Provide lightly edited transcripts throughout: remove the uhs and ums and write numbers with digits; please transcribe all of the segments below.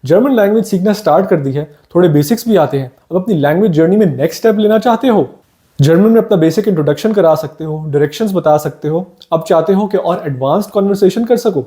German language सीखना start कर दी है, थोड़े बेसिक्स भी आते हैं, अब अपनी लैंग्वेज जर्नी में नेक्स्ट स्टेप लेना चाहते हो? जर्मन में अपना बेसिक इंट्रोडक्शन करा सकते हो, डायरेक्शंस बता सकते हो, अब चाहते हो कि और एडवांस्ड कॉन्वर्सेशन कर सको,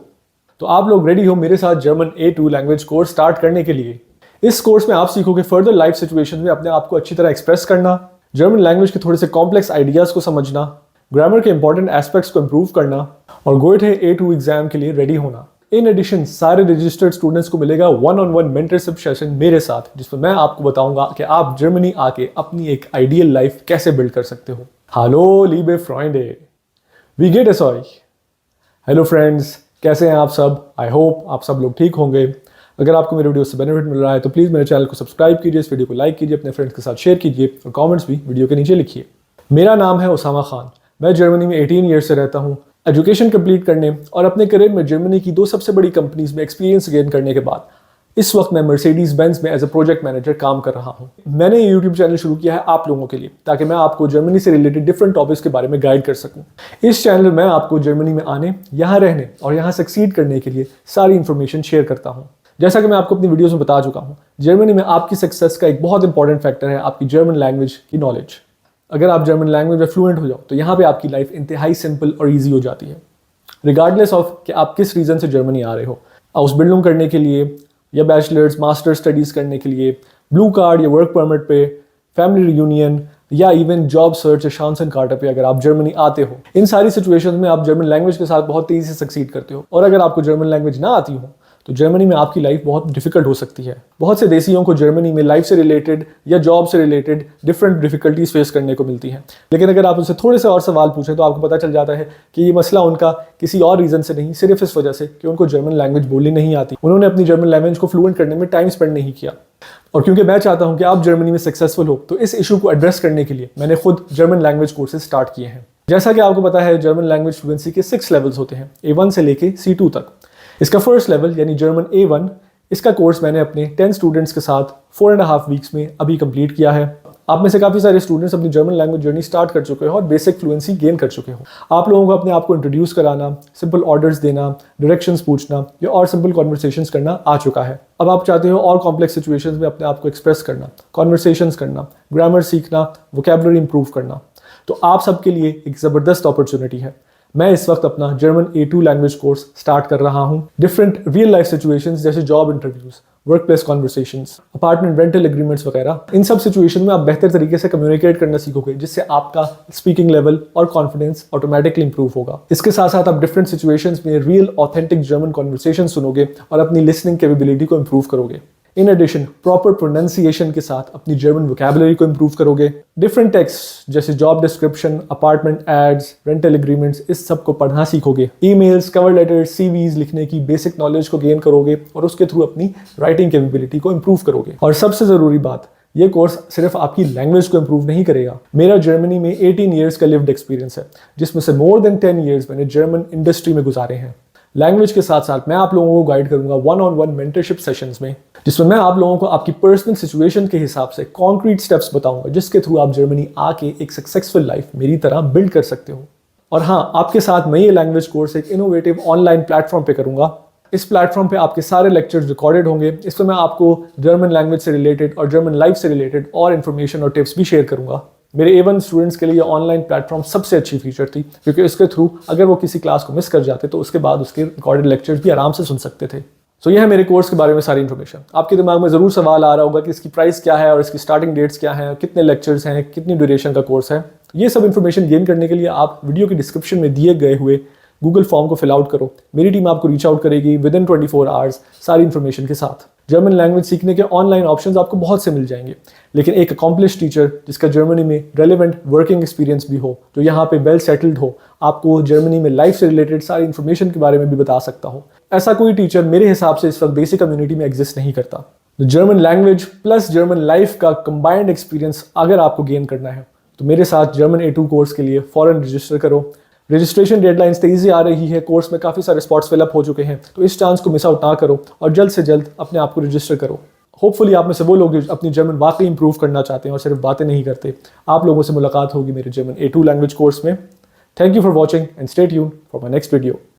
तो आप लोग रेडी हो मेरे साथ German A2 language course start करने के लिए। इस कोर्स में आप सीखोगे फर्दर लाइफ सिचुएशन में अपने आप को अच्छी तरह एक्सप्रेस करना, जर्मन लैंग्वेज के थोड़े से कॉम्प्लेक्स आइडियाज को समझना, ग्रामर के इंपॉर्टेंट एस्पेक्ट्स को इंप्रूव करना और गोइठे A2 एग्जाम के लिए रेडी होना। इन एडिशन सारे रजिस्टर्ड स्टूडेंट्स को मिलेगा 1-on-1 मेंटरशिप सेशन मेरे साथ, जिसमें मैं आपको बताऊंगा कि आप जर्मनी आके अपनी एक आइडियल लाइफ कैसे बिल्ड कर सकते हो। हालो लीबे फ्रेंडे, वी गेट एस ऑय। हेलो फ्रेंड्स, कैसे हैं आप सब? आई होप आप सब लोग ठीक होंगे। अगर आपको मेरे वीडियो से बेनिफिट मिल रहा है तो प्लीज़ मेरे चैनल को सब्सक्राइब कीजिए, इस वीडियो को लाइक कीजिए, अपने फ्रेंड्स के साथ शेयर कीजिए और कमेंट्स भी वीडियो के नीचे लिखिए। मेरा नाम है उसामा खान, मैं जर्मनी में 18 ईयर्स से रहता हूँ। एजुकेशन कंप्लीट करने और अपने करियर में जर्मनी की 2 सबसे बड़ी कंपनीज में एक्सपीरियंस गेन करने के बाद इस वक्त मैं मर्सिडीज बेंज में एज अ प्रोजेक्ट मैनेजर काम कर रहा हूँ। मैंने ये यूट्यूब चैनल शुरू किया है आप लोगों के लिए, ताकि मैं आपको जर्मनी से रिलेटेड डिफरेंट टॉपिक्स के बारे में गाइड कर सकूँ। इस चैनल में मैं आपको जर्मनी में आने, यहाँ रहने और यहाँ सक्सीड करने के लिए सारी इन्फॉर्मेशन शेयर करता हूँ। जैसा कि मैं आपको अपनी वीडियोस में बता चुका हूँ, जर्मनी में आपकी सक्सेस का एक बहुत इंपॉर्टेंट फैक्टर है आपकी जर्मन लैंग्वेज की नॉलेज। अगर आप जर्मन लैंग्वेज में फ्लुएंट हो जाओ तो यहाँ पे आपकी लाइफ इंतहाई सिंपल और ईजी हो जाती है, रिगार्डलेस ऑफ कि आप किस रीज़न से जर्मनी आ रहे हो। हाउसबिल्डिंग करने के लिए या बैचलर्स मास्टर स्टडीज़ करने के लिए, ब्लू कार्ड या वर्क परमिट पे, फैमिली रियूनियन या इवन जॉब सर्च या शांसन कार्ड पे अगर आप जर्मनी आते हो, इन सारी सिचुएशंस में आप जर्मन लैंग्वेज के साथ बहुत तेज़ी से सक्सीड करते हो। और अगर आपको जर्मन लैंग्वेज ना आती हो तो जर्मनी में आपकी लाइफ बहुत डिफिकल्ट हो सकती है। बहुत से देसियों को जर्मनी में लाइफ से रिलेटेड या जॉब से रिलेटेड डिफरेंट डिफिकल्टीज फेस करने को मिलती हैं, लेकिन अगर आप उनसे थोड़े से और सवाल पूछें तो आपको पता चल जाता है कि ये मसला उनका किसी और रीज़न से नहीं, सिर्फ इस वजह से कि उनको जर्मन लैंग्वेज बोलनी नहीं आती। उन्होंने अपनी जर्मन लैंग्वेज को फ्लुएंट करने में टाइम स्पेंड नहीं किया। और क्योंकि मैं चाहता हूँ कि आप जर्मनी में सक्सेसफुल हो, तो इस इशू को एड्रेस करने के लिए मैंने खुद जर्मन लैंग्वेज कोर्सेज स्टार्ट किए हैं। जैसा कि आपको पता है, जर्मन लैंग्वेज फ्लुएंसी के 6 लेवल्स होते हैं, A1 से लेके C2 तक। इसका फर्स्ट लेवल यानी जर्मन A1, इसका कोर्स मैंने अपने 10 स्टूडेंट्स के साथ 4.5 वीक्स में अभी कंप्लीट किया है। आप में से काफ़ी सारे स्टूडेंट्स अपनी जर्मन लैंग्वेज जर्नी स्टार्ट कर चुके हो और बेसिक फ्लुएंसी गेन कर चुके हो। आप लोगों को अपने आप को इंट्रोड्यूस कराना, सिंपल ऑर्डर्स देना, डायरेक्शंस पूछना या और सिंपल कॉन्वर्सेशंस करना आ चुका है। अब आप चाहते हो और कॉम्प्लेक्स सिचुएशंस में अपने आप को एक्सप्रेस करना, कॉन्वर्सेशंस करना, ग्रामर सीखना, वोकैबुलरी इंप्रूव करना, तो आप सबके लिए एक ज़बरदस्त अपॉर्चुनिटी है। मैं इस वक्त अपना German A2 language course start कर रहा हूँ। डिफरेंट रियल लाइफ सिचुएशंस जैसे job interviews, work place conversations, apartment rental agreements वगैरह, इन सब सिचुएशन में आप बेहतर तरीके से कम्युनिकेट करना सीखोगे, जिससे आपका स्पीकिंग लेवल और कॉन्फिडेंस ऑटोमेटिकली इंप्रूव होगा। इसके साथ साथ आप डिफरेंट सिचुएशंस में रियल ऑथेंटिक जर्मन कॉन्वर्सेशन सुनोगे और अपनी लिसनिंग कैपेबिलिटी को इंप्रूव करोगे। इन एडिशन प्रॉपर प्रोनाउंसिएशन के साथ अपनी जर्मन वोकैबुलरी को इंप्रूव करोगे। डिफरेंट टेक्स्ट जैसे job description, apartment ads, rental agreements, इस सब को पढ़ना सीखोगे। ईमेल्स, कवर लेटर्स, CVs लिखने की बेसिक नॉलेज को गेन करोगे और उसके थ्रू अपनी राइटिंग कैपेबिलिटी को इंप्रूव करोगे। और सबसे ज़रूरी बात, ये कोर्स सिर्फ आपकी लैंग्वेज को इंप्रूव नहीं करेगा। मेरा जर्मनी में 18 ईयर्स का लिव्ड एक्सपीरियंस है, जिसमें से मोर देन 10 ईयर्स मैंने जर्मन इंडस्ट्री में गुजारे हैं। लैंग्वेज के साथ साथ मैं आप लोगों को गाइड करूंगा 1-on-1 मेंटरशिप सेशंस में, जिसमें मैं आप लोगों को आपकी पर्सनल सिचुएशन के हिसाब से कॉन्क्रीट स्टेप्स बताऊंगा, जिसके थ्रू आप जर्मनी आके एक सक्सेसफुल लाइफ मेरी तरह बिल्ड कर सकते हो। और हाँ, आपके साथ मैं ये लैंग्वेज कोर्स एक इनोवेटिव ऑनलाइन प्लेटफॉर्म पे करूंगा। इस प्लेटफॉर्म पे आपके सारे लेक्चर्स रिकॉर्डेड होंगे। इसमें मैं आपको जर्मन लैंग्वेज से रिलेटेड और जर्मन लाइफ से रिलेटेड और इन्फॉर्मेशन और टिप्स भी शेयर करूंगा। मेरे A1 स्टूडेंट्स के लिए ऑनलाइन प्लेटफॉर्म सबसे अच्छी फीचर थी, क्योंकि इसके थ्रू अगर वो किसी क्लास को मिस कर जाते तो उसके बाद उसके रिकॉर्डेड लेक्चर्स भी आराम से सुन सकते थे। सो यह है मेरे कोर्स के बारे में सारी इन्फॉर्मेशन। आपके दिमाग में ज़रूर सवाल आ रहा होगा कि इसकी प्राइस क्या है और इसकी स्टार्टिंग डेट्स क्या हैं, कितने लेक्चर्स हैं, कितनी ड्यूरेशन का कोर्स है। ये सब इन्फॉर्मेशन गेन करने के लिए आप वीडियो के डिस्क्रिप्शन में दिए गए हुए गूगल फॉर्म को फिल आउट करो। मेरी टीम आपको रीच आउट करेगी विदिन 24 आवर्स सारी इन्फॉर्मेशन के साथ। जर्मन लैंग्वेज सीखने के ऑनलाइन ऑप्शंस आपको बहुत से मिल जाएंगे, लेकिन एक अकॉम्प्लिश टीचर जिसका जर्मनी में रेलेवेंट वर्किंग एक्सपीरियंस भी हो, जो यहाँ पे वेल सेटल्ड हो, आपको जर्मनी में लाइफ से रिलेटेड सारी इन्फॉर्मेशन के बारे में भी बता सकता हो, ऐसा कोई टीचर मेरे हिसाब से इस वक्त बेसिक कम्युनिटी में एग्जिस्ट नहीं करता। German language plus German life का कंबाइंड एक्सपीरियंस अगर आपको गेन करना है तो मेरे साथ जर्मन A2 कोर्स के लिए फॉरन रजिस्टर करो। रजिस्ट्रेशन डेडलाइंस तेज़ी आ रही है, कोर्स में काफ़ी सारे स्पॉट्स फिलअप हो चुके हैं, तो इस चांस को मिस आउट ना करो और जल्द से जल्द अपने आप को रजिस्टर करो। होपफुली आप में से वो लोग जो अपनी जर्मन वाकई इंप्रूव करना चाहते हैं और सिर्फ बातें नहीं करते, आप लोगों से मुलाकात होगी मेरे जर्मन A2 लैंग्वेज कोर्स में। Thank you for watching and stay tuned for my next video.